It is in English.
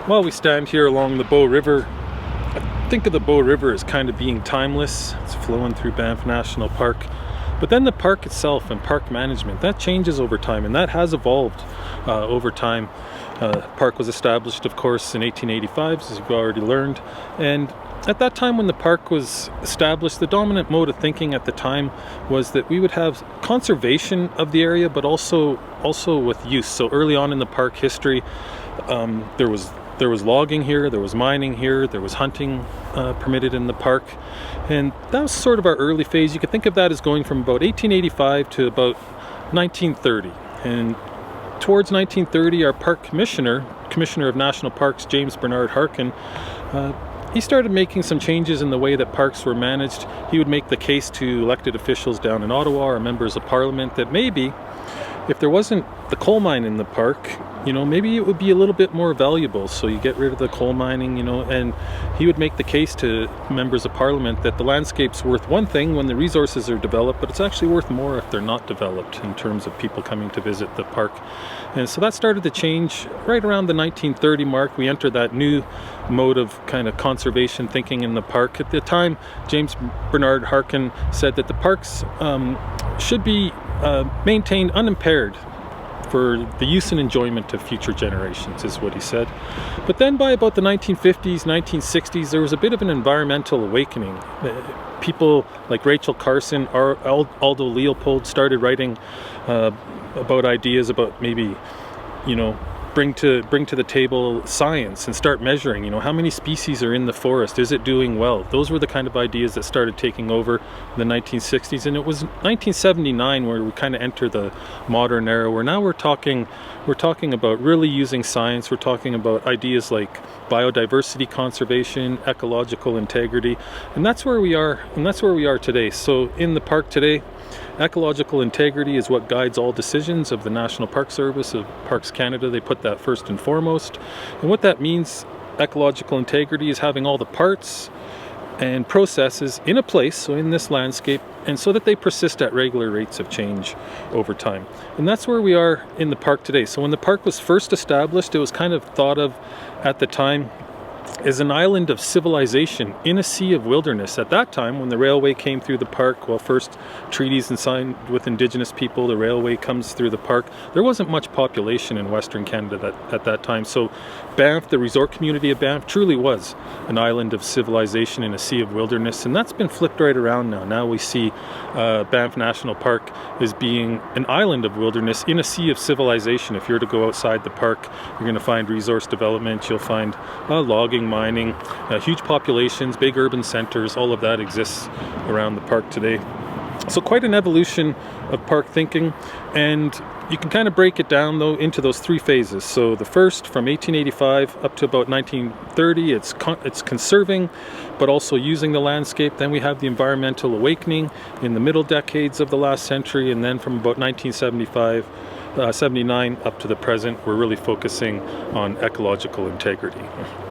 While we stand here along the Bow River, I think of the Bow River as kind of being timeless. It's flowing through Banff National Park. But then the park itself and park management, that changes over time, and that has evolved over time. Park was established, of course, in 1885, as you've already learned. And at that time when the park was established, the dominant mode of thinking at the time was that we would have conservation of the area, but also with use. So early on in the park history, there was logging here, there was mining here, there was hunting permitted in the park. And that was sort of our early phase. You could think of that as going from about 1885 to about 1930. And towards 1930, our park commissioner of national parks, James Bernard Harkin, he started making some changes in the way that parks were managed. He would make the case to elected officials down in Ottawa or members of parliament that maybe if there wasn't the coal mine in the park, maybe it would be a little bit more valuable. So you get rid of the coal mining, and he would make the case to members of parliament that the landscape's worth one thing when the resources are developed, but it's actually worth more if they're not developed in terms of people coming to visit the park. And so that started to change right around the 1930 mark. We entered that new mode of kind of conservation thinking in the park. At the time, James Bernard Harkin said that the parks should be maintained unimpaired for the use and enjoyment of future generations, is what he said. But then by about the 1950s, 1960s, there was a bit of an environmental awakening. People like Rachel Carson, Aldo Leopold started writing about ideas about maybe, bring to the table science and start measuring, how many species are in the forest, is it doing well? Those were the kind of ideas that started taking over in the 1960s, and it was 1979 where we kind of enter the modern era, where now we're talking about really using science. We're talking about ideas like biodiversity conservation, ecological integrity, and that's where we are today. So in the park today, ecological integrity is what guides all decisions of the National Park Service, of Parks Canada. They put that first and foremost. And what that means, ecological integrity, is having all the parts and processes in a place, so in this landscape, and so that they persist at regular rates of change over time. And that's where we are in the park today. So when the park was first established, it was kind of thought of at the time as an island of civilization in a sea of wilderness. At that time, when the railway came through the park, first treaties and signed with Indigenous people, the railway comes through the park, there wasn't much population in Western Canada at that time. So Banff, the resort community of Banff, truly was an island of civilization in a sea of wilderness, and that's been flipped right around now. Now we see Banff National Park as being an island of wilderness in a sea of civilization. If you're to go outside the park, you're going to find resource development, you'll find logging, mining, huge populations, big urban centers, all of that exists around the park today. So quite an evolution of park thinking, and you can kind of break it down though into those three phases. So the first, from 1885 up to about 1930, it's conserving but also using the landscape. Then we have the environmental awakening in the middle decades of the last century, and then from about 1979 up to the present, we're really focusing on ecological integrity.